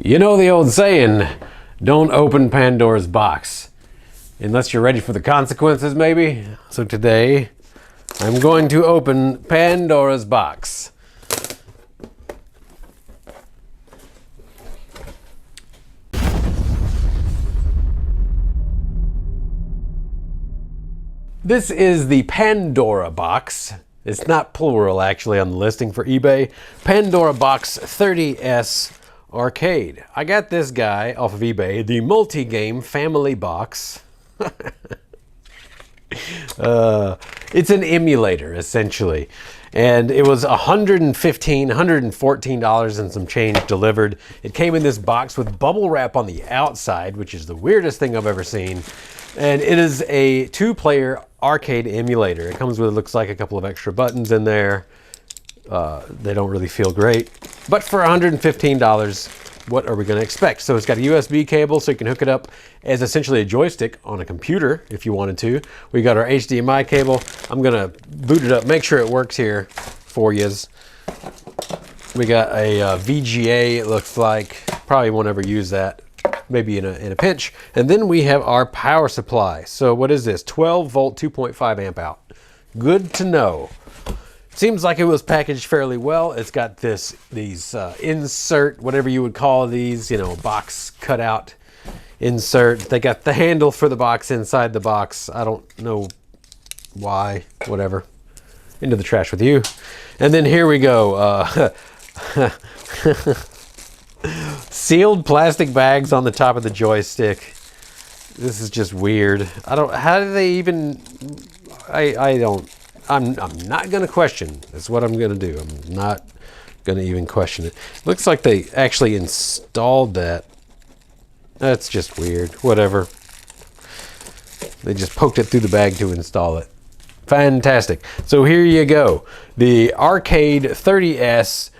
You know the old saying, don't open Pandora's box. Unless you're ready for the consequences, maybe? So today, I'm going to open Pandora's box. This is the Pandora Box. It's not plural actually on the listing for eBay. Pandora Box 30S Arcade. I got this guy off of eBay, the multi-game family box. It's an emulator essentially. And it was $114 and some change delivered. It came in this box with bubble wrap on the outside, which is the weirdest thing I've ever seen. And it is a two-player arcade emulator. It comes with, it looks like, a couple of extra buttons in there. They don't really feel great. But for $115, what are we going to expect? So it's got a USB cable, so you can hook it up as essentially a joystick on a computer if you wanted to. We got our HDMI cable. I'm going to boot it up, make sure it works here for you. We got a VGA, it looks like. Probably won't ever use that. Maybe in a pinch. And then we have our power supply. So what is this? 12 volt, 2.5 amp out. Good to know. Seems like it was packaged fairly well. It's got these insert, whatever you would call these, box cutout insert. They got the handle for the box inside the box. I don't know why, whatever. Into the trash with you. And then here we go. Sealed plastic bags on the top of the joystick. This is just weird. How do they even, I'm not gonna question. That's what I'm gonna do. I'm not gonna even question it. Looks like they actually installed that. That's just weird. Whatever. They just poked it through the bag to install it. Fantastic. So here you go. The Arcade 30S.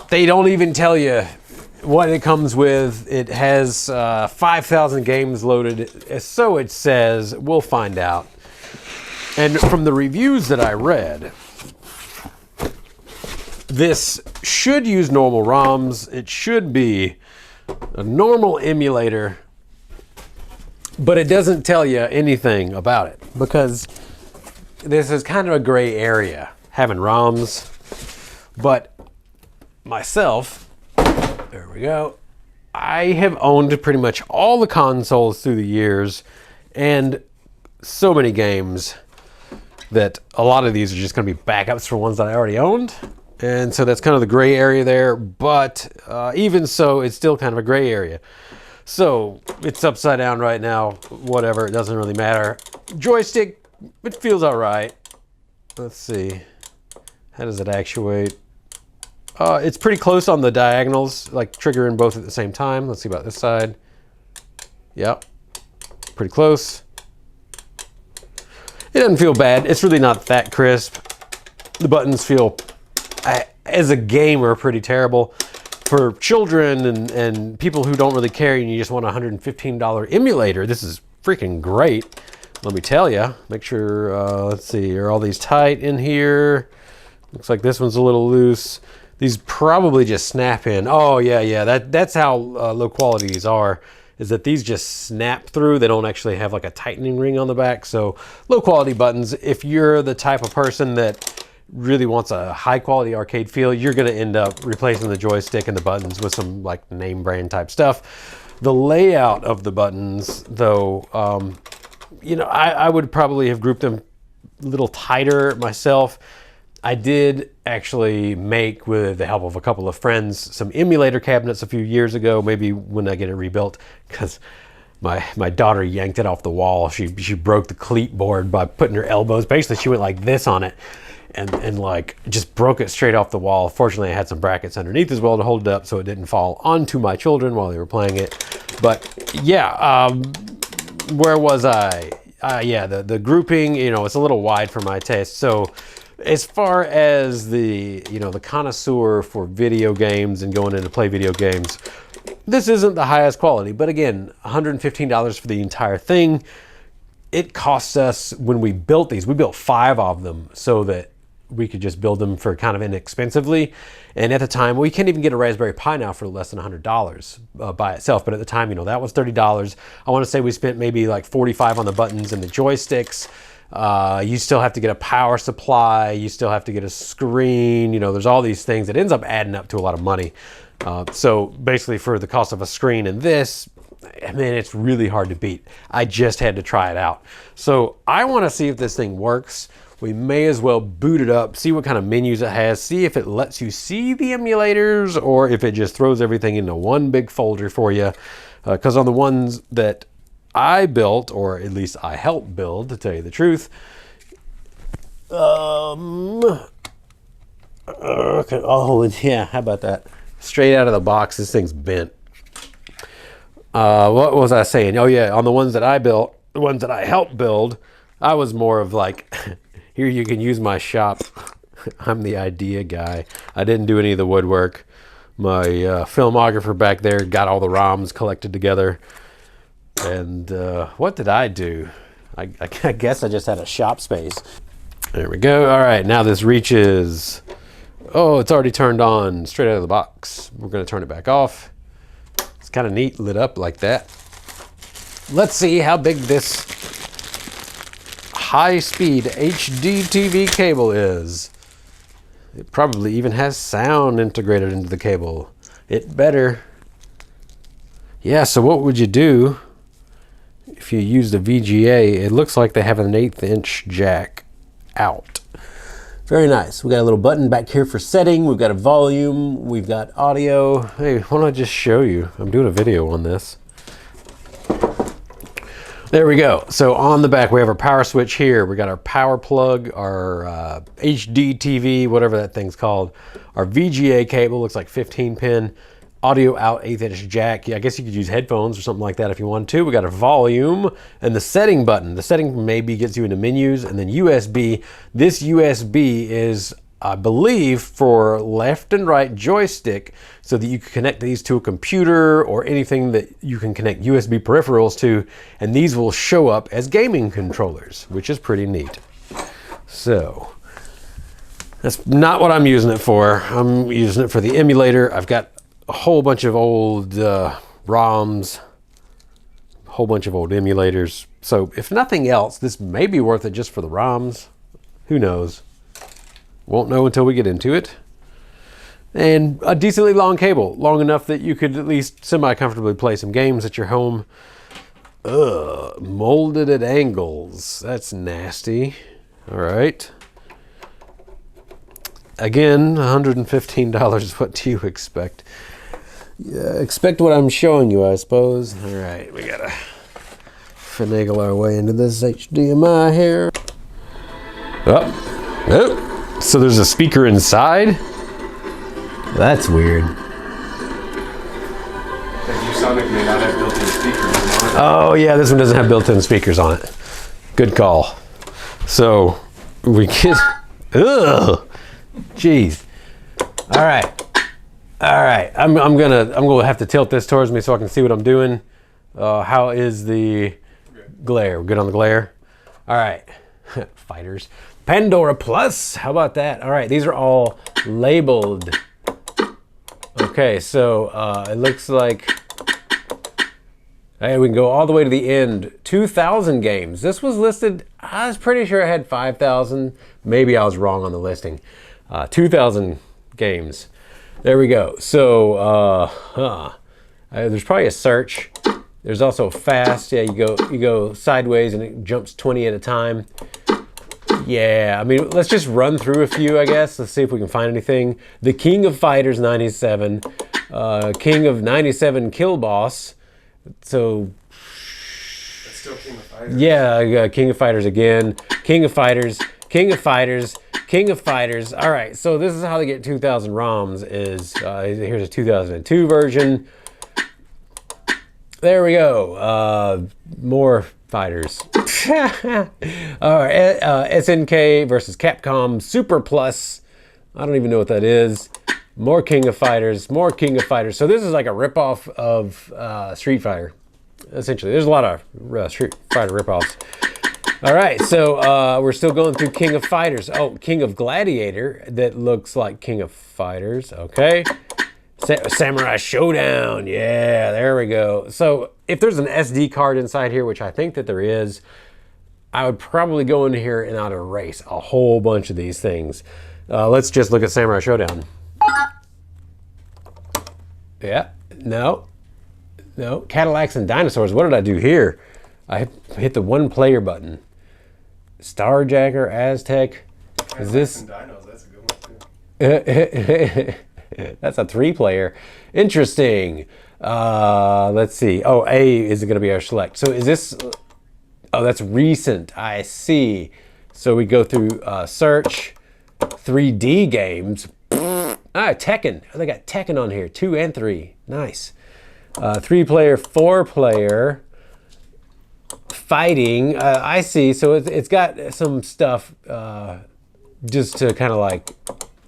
They don't even tell you what it comes with. It has 5,000 games loaded. So it says. We'll find out. And from the reviews that I read, this should use normal ROMs. It should be a normal emulator, but it doesn't tell you anything about it because this is kind of a gray area, having ROMs. But myself, there we go, I have owned pretty much all the consoles through the years and so many games that a lot of these are just going to be backups for ones that I already owned. And so that's kind of the gray area there. But even so, it's still kind of a gray area. So it's upside down right now. Whatever, it doesn't really matter. Joystick, it feels all right. Let's see. How does it actuate? It's pretty close on the diagonals, like triggering both at the same time. Let's see about this side. Yep, pretty close. It doesn't feel bad. It's really not that crisp. The buttons feel, as a gamer, pretty terrible. For children and people who don't really care and you just want a $115 emulator, this is freaking great. Let me tell you. Make sure, let's see, are all these tight in here? Looks like this one's a little loose. These probably just snap in. Oh, yeah, that's how low quality these are. Is that these just snap through. They don't actually have like a tightening ring on the back. So low quality buttons. If you're the type of person that really wants a high quality arcade feel, you're gonna end up replacing the joystick and the buttons with some like name brand type stuff. The layout of the buttons though, I would probably have grouped them a little tighter myself. I did actually make, with the help of a couple of friends, some emulator cabinets a few years ago, maybe when I get it rebuilt, because my daughter yanked it off the wall. She broke the cleat board by putting her elbows. Basically, she went like this on it and like just broke it straight off the wall. Fortunately, I had some brackets underneath as well to hold it up so it didn't fall onto my children while they were playing it. But yeah, where was I? Yeah, the grouping, it's a little wide for my taste. So as far as the connoisseur for video games and going in to play video games, this isn't the highest quality. But again, $115 for the entire thing. It costs us, when we built these, we built 5 of them so that we could just build them for kind of inexpensively. And at the time, we can't even get a Raspberry Pi now for less than $100 by itself. But at the time, you know, that was $30. I want to say we spent maybe like $45 on the buttons and the joysticks. You still have to get a power supply. You still have to get a screen. You know, there's all these things. It ends up adding up to a lot of money. So basically for the cost of a screen and this, I mean, it's really hard to beat. I just had to try it out. So I want to see if this thing works. We may as well boot it up, see what kind of menus it has, see if it lets you see the emulators or if it just throws everything into one big folder for you. Because on the ones that I built, or at least I helped build, to tell you the truth, okay, oh yeah, how about that? Straight out of the box, this thing's bent. What was I saying? Oh yeah, on the ones that I built, the ones that I helped build, I was more of like, here you can use my shop. I'm the idea guy. I didn't do any of the woodwork. My filmographer back there got all the ROMs collected together. And what did I do? I guess I just had a shop space. There we go. All right, now this reaches. Oh, it's already turned on straight out of the box. We're going to turn it back off. It's kind of neat, lit up like that. Let's see how big this high-speed HD TV cable is. It probably even has sound integrated into the cable. It better. Yeah, so what would you do if you use the VGA? It looks like they have an 1/8 inch jack out. Very nice. We got a little button back here for setting. We've got a volume. We've got audio. Hey, why don't I just show you? I'm doing a video on this. There we go. So on the back, we have our power switch here. We got our power plug, our HD TV, whatever that thing's called. Our VGA cable, looks like 15 pin. Audio out, 1/8 inch jack. Yeah, I guess you could use headphones or something like that if you want to. We got a volume and the setting button. The setting maybe gets you into menus, and then USB. This USB is, I believe, for left and right joystick, so that you can connect these to a computer or anything that you can connect USB peripherals to, and these will show up as gaming controllers, which is pretty neat. So that's not what I'm using it for. I'm using it for the emulator. I've got a whole bunch of old ROMs, a whole bunch of old emulators. So if nothing else, this may be worth it just for the ROMs. Who knows? Won't know until we get into it. And a decently long cable, long enough that you could at least semi-comfortably play some games at your home. Ugh, molded at angles. That's nasty. All right. Again, $115. What do you expect? Yeah, expect what I'm showing you, I suppose. All right, we gotta finagle our way into this HDMI here. Oh. So there's a speaker inside? That's weird. Sonic may not have built-in speakers on it. Oh yeah, this one doesn't have built-in speakers on it. Good call. So we get, ugh, jeez. All right. I'm gonna have to tilt this towards me so I can see what I'm doing. How is the glare? We're good on the glare? All right. Fighters. Pandora Plus. How about that? All right. These are all labeled. Okay. So it looks like, hey, we can go all the way to the end. 2,000 games. This was listed, I was pretty sure it had 5,000. Maybe I was wrong on the listing. 2,000 games. There we go. So there's probably a search. There's also fast. Yeah, you go sideways and it jumps 20 at a time. Yeah, I mean, let's just run through a few, I guess. Let's see if we can find anything. The King of Fighters 97, King of 97 Kill Boss. So that's still King of Fighters. Yeah, King of Fighters again. King of Fighters, King of Fighters, King of Fighters. All right, so this is how they get 2,000 ROMs. Is here's a 2002 version. There we go. More fighters. All right, SNK versus Capcom Super Plus. I don't even know what that is. More King of Fighters, more King of Fighters. So this is like a ripoff of Street Fighter, essentially. There's a lot of Street Fighter ripoffs. All right, so we're still going through King of Fighters. Oh, King of Gladiator. That looks like King of Fighters. Okay. Samurai Showdown. Yeah, there we go. So if there's an SD card inside here, which I think that there is, I would probably go in here and I'd erase a whole bunch of these things. Let's just look at Samurai Showdown. Yeah, no. Cadillacs and Dinosaurs. What did I do here? I hit the one player button. Starjacker, Aztec. Is this? Dinos, that's a good one too. That's a 3-player. Interesting. Let's see. Oh, A is going to be our select. So is this? Oh, that's recent. I see. So we go through search, 3D games. Tekken. Oh, they got Tekken on here. 2 and 3. Nice. 3-player, 4-player. Fighting. I see. So it's got some stuff just to kind of like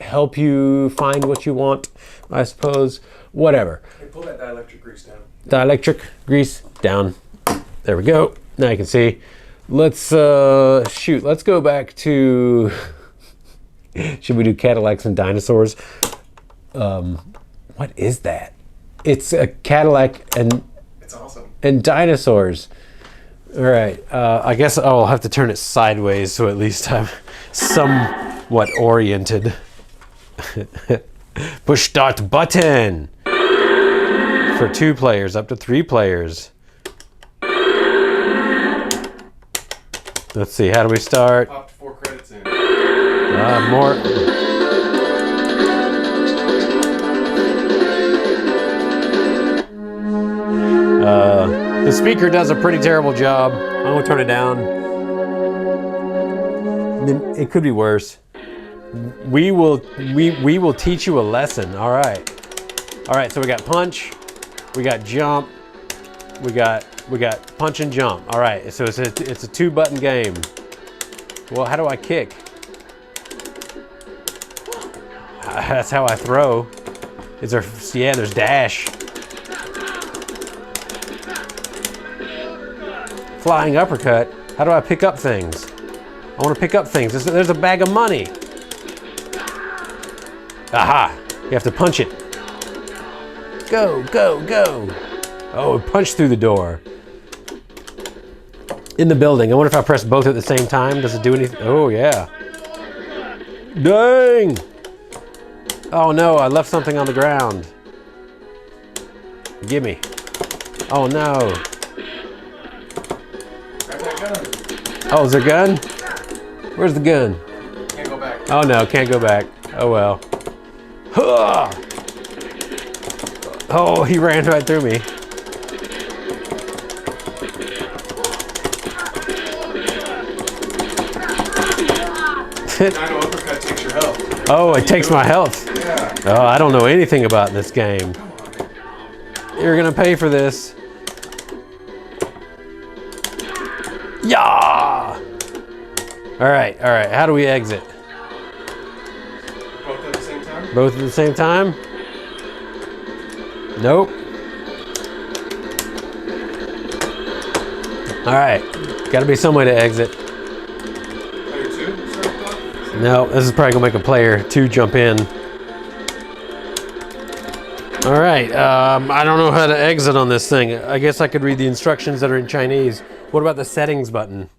help you find what you want, I suppose. Whatever. Hey, pull that dielectric grease down. Dielectric grease down. There we go. Now you can see. Let's shoot. Let's go back to. Should we do Cadillacs and Dinosaurs? What is that? It's a Cadillac and. It's awesome. And dinosaurs. All right. I guess I'll have to turn it sideways so at least I'm somewhat oriented. Push start button for 2 players, up to 3 players. Let's see. How do we start? Popped 4 credits in. More. The speaker does a pretty terrible job. I'm gonna turn it down. It could be worse. We will teach you a lesson. All right. So we got punch, we got jump, we got punch and jump. All right. So it's a 2-button game. Well, how do I kick? That's how I throw. Is there? Yeah, there's dash. Flying uppercut. How do I pick up things? I want to pick up things. There's a bag of money. Aha! You have to punch it. Go, go, go. Oh, punch through the door. In the building. I wonder if I press both at the same time. Does it do anything? Oh, yeah. Dang! Oh, no. I left something on the ground. Gimme. Oh, no. Oh, is there a gun? Where's the gun? Can't go back. Oh no, can't go back. Oh well. Huh! Oh, he ran right through me. Dino uppercut takes your health. Oh, it takes my health. Yeah. Oh, I don't know anything about this game. You're gonna pay for this. Yeah! All right. How do we exit? Both at the same time? Both at the same time? Nope. All right. Gotta be some way to exit. Player 2? Start. No, this is probably gonna make a player 2 jump in. All right. I don't know how to exit on this thing. I guess I could read the instructions that are in Chinese. What about the settings button?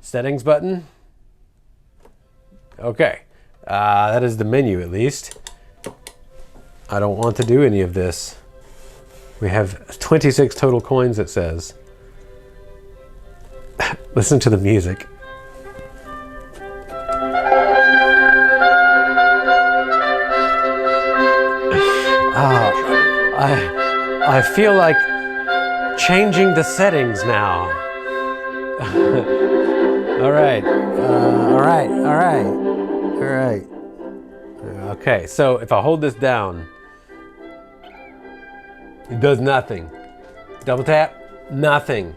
Settings button? Okay. That is the menu at least. I don't want to do any of this. We have 26 total coins, it says. Listen to the music. I feel like changing the settings now. All right. Okay, so if I hold this down, it does nothing. Double tap, nothing.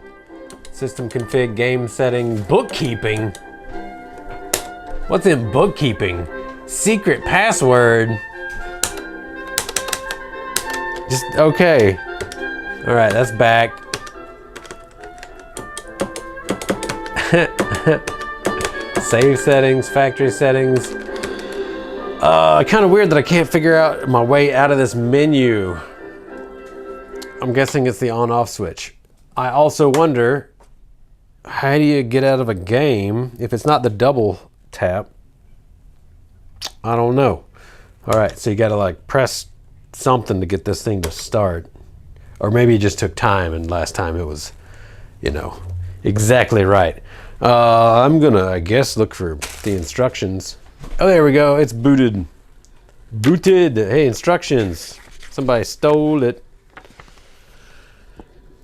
System config, game setting, bookkeeping. What's in bookkeeping? Secret password. Just, okay. All right, that's back. Save settings, factory settings. Kind of weird that I can't figure out my way out of this menu. I'm guessing it's the on-off switch. I also wonder, how do you get out of a game if it's not the double tap? I don't know. All right, so you got to like press something to get this thing to start. Or maybe it just took time, and last time it was, you know, exactly right. I'm gonna, I guess, look for the instructions. Oh, there we go. It's booted. Booted. Hey, instructions. Somebody stole it.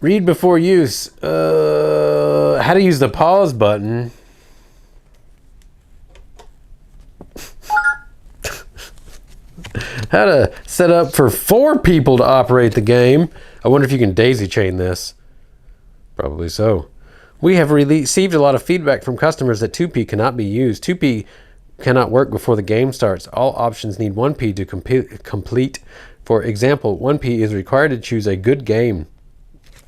Read before use. How to use the pause button. How to set up for 4 people to operate the game. I wonder if you can daisy chain this. Probably so. We have received a lot of feedback from customers that 2P cannot be used. 2P cannot work before the game starts. All options need 1P to complete. For example, 1P is required to choose a good game,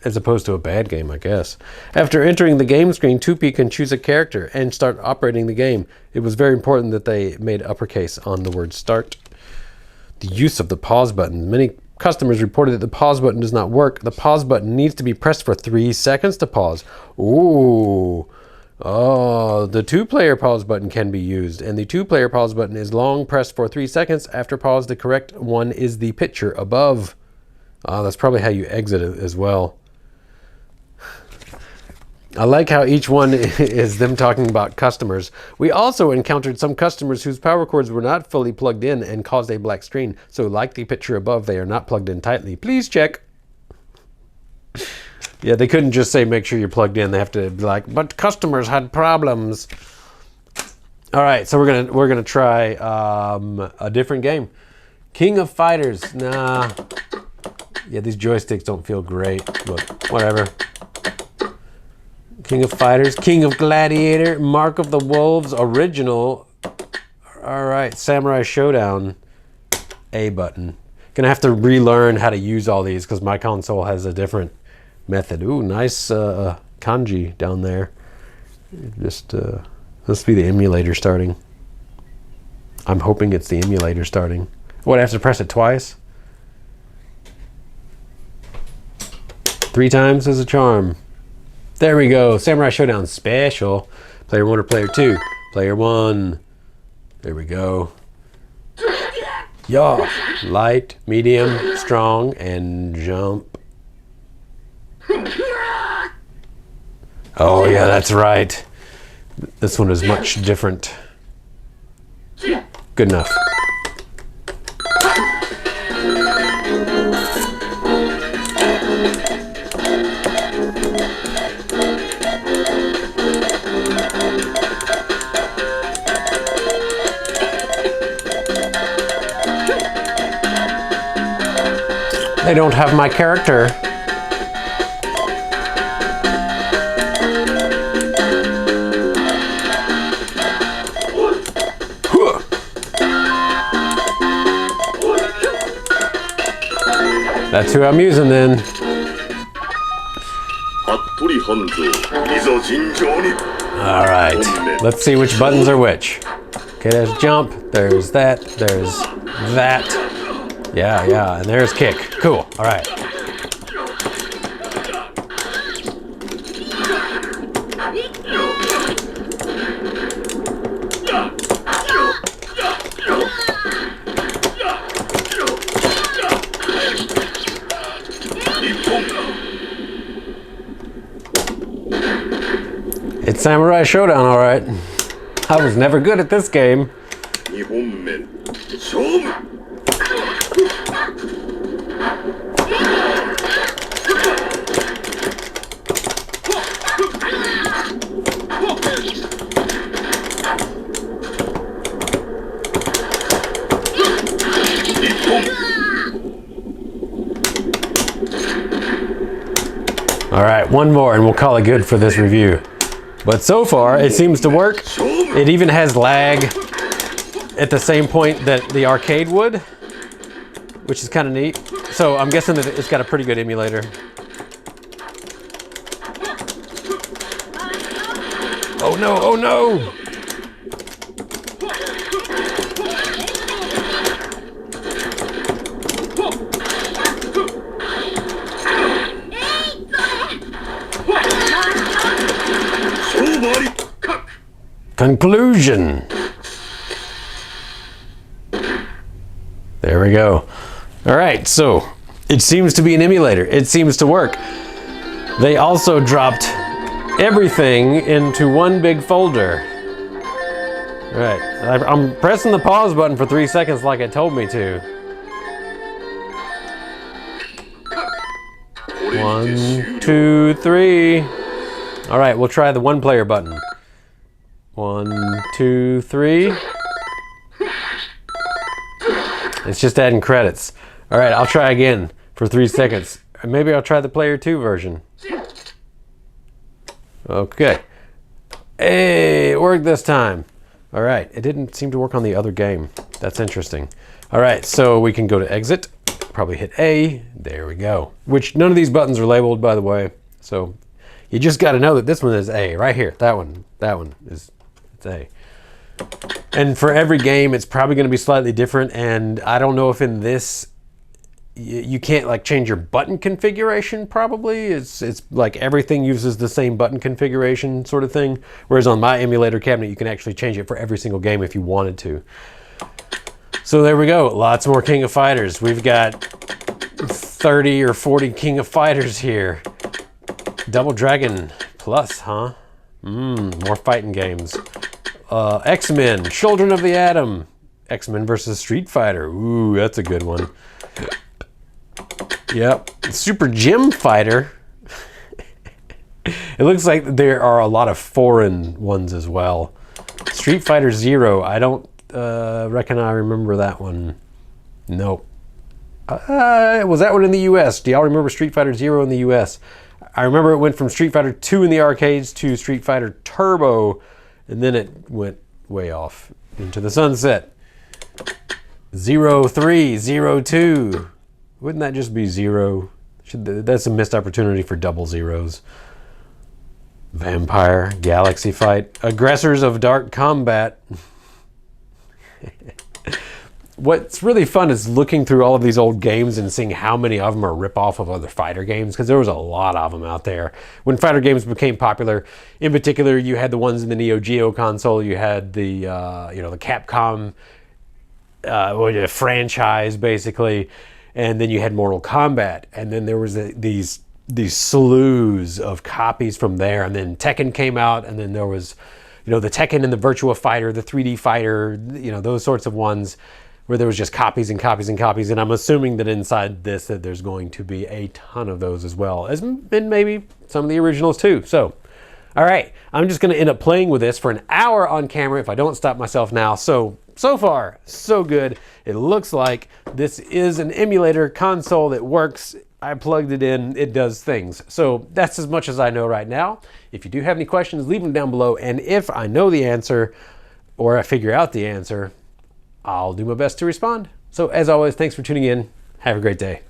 as opposed to a bad game, I guess. After entering the game screen, 2P can choose a character and start operating the game. It was very important that they made uppercase on the word start. The use of the pause button. Many customers reported that the pause button does not work. The pause button needs to be pressed for 3 seconds to pause. Ooh. Oh, the 2-player pause button can be used, and the 2-player pause button is long pressed for 3 seconds. After pause, the correct one is the picture above. That's probably how you exit it as well. I like how each one is them talking about customers. We also encountered some customers whose power cords were not fully plugged in and caused a black screen. So like the picture above, they are not plugged in tightly. Please check. Yeah, they couldn't just say make sure you're plugged in. They have to be like, but customers had problems. All right, so we're gonna try a different game. King of Fighters. Nah. Yeah, these joysticks don't feel great, but whatever. King of Fighters, King of Gladiator, Mark of the Wolves, original. All right, Samurai Showdown, A button. Gonna have to relearn how to use all these because my console has a different method. Ooh, nice kanji down there. Just, let's be the emulator starting. I'm hoping it's the emulator starting. What, I have to press it twice? 3 times is a charm. There we go. Samurai Showdown Special. Player 1 or Player 2? Player 1. There we go. Yeah. Light, medium, strong, and jump. Oh, yeah, that's right. This one is much different. Good enough. They don't have my character. That's who I'm using then. Alright, let's see which buttons are which. Okay, there's jump, there's that, there's that. Yeah, and there's kick. Cool, alright. It's Samurai Showdown, alright. I was never good at this game. Alright, one more and we'll call it good for this review. But so far, it seems to work. It even has lag at the same point that the arcade would, which is kind of neat. So I'm guessing that it's got a pretty good emulator. Oh no, oh no! Conclusion. There we go. All right, so it seems to be an emulator. It seems to work. They also dropped everything into one big folder. All right, I'm pressing the pause button for 3 seconds like it told me to. 1, 2, 3. All right, we'll try the one player button. 1, 2, 3. It's just adding credits. All right, I'll try again for 3 seconds. Maybe I'll try the player 2 version. Okay. Hey, it worked this time. All right, it didn't seem to work on the other game. That's interesting. All right, so we can go to exit, probably hit A. There we go. Which none of these buttons are labeled, by the way. So you just got to know that this one is A right here. That one is, it's A. And for every game, it's probably going to be slightly different. And I don't know if in this, you can't like change your button configuration. Probably it's like everything uses the same button configuration sort of thing. Whereas on my emulator cabinet, you can actually change it for every single game if you wanted to. So there we go. Lots more King of Fighters. We've got 30 or 40 King of Fighters here. Double Dragon Plus, huh? More fighting games. X-Men, Children of the Atom. X-Men versus Street Fighter. Ooh, that's a good one. Yep. Super Gym Fighter. It looks like there are a lot of foreign ones as well. Street Fighter Zero. I don't reckon I remember that one. Nope. Was that one in the US? Do y'all remember Street Fighter Zero in the US? I remember it went from Street Fighter 2 in the arcades to Street Fighter Turbo, and then it went way off into the sunset. 03, 02. Wouldn't that just be zero? That's a missed opportunity for double zeros. Vampire, Galaxy Fight, Aggressors of Dark Combat. What's really fun is looking through all of these old games and seeing how many of them are rip-off of other fighter games, because there was a lot of them out there. When fighter games became popular, in particular, you had the ones in the Neo Geo console, you had the the Capcom franchise, basically, and then you had Mortal Kombat, and then there was these slews of copies from there, and then Tekken came out, and then there was the Tekken and the Virtua Fighter, the 3D Fighter, those sorts of ones, where there was just copies and copies and copies. And I'm assuming that inside this, that there's going to be a ton of those as well, and maybe some of the originals too. So, all right, I'm just going to end up playing with this for an hour on camera if I don't stop myself now. So far, so good. It looks like this is an emulator console that works. I plugged it in, it does things. So that's as much as I know right now. If you do have any questions, leave them down below. And if I know the answer, or I figure out the answer, I'll do my best to respond. So as always, thanks for tuning in. Have a great day.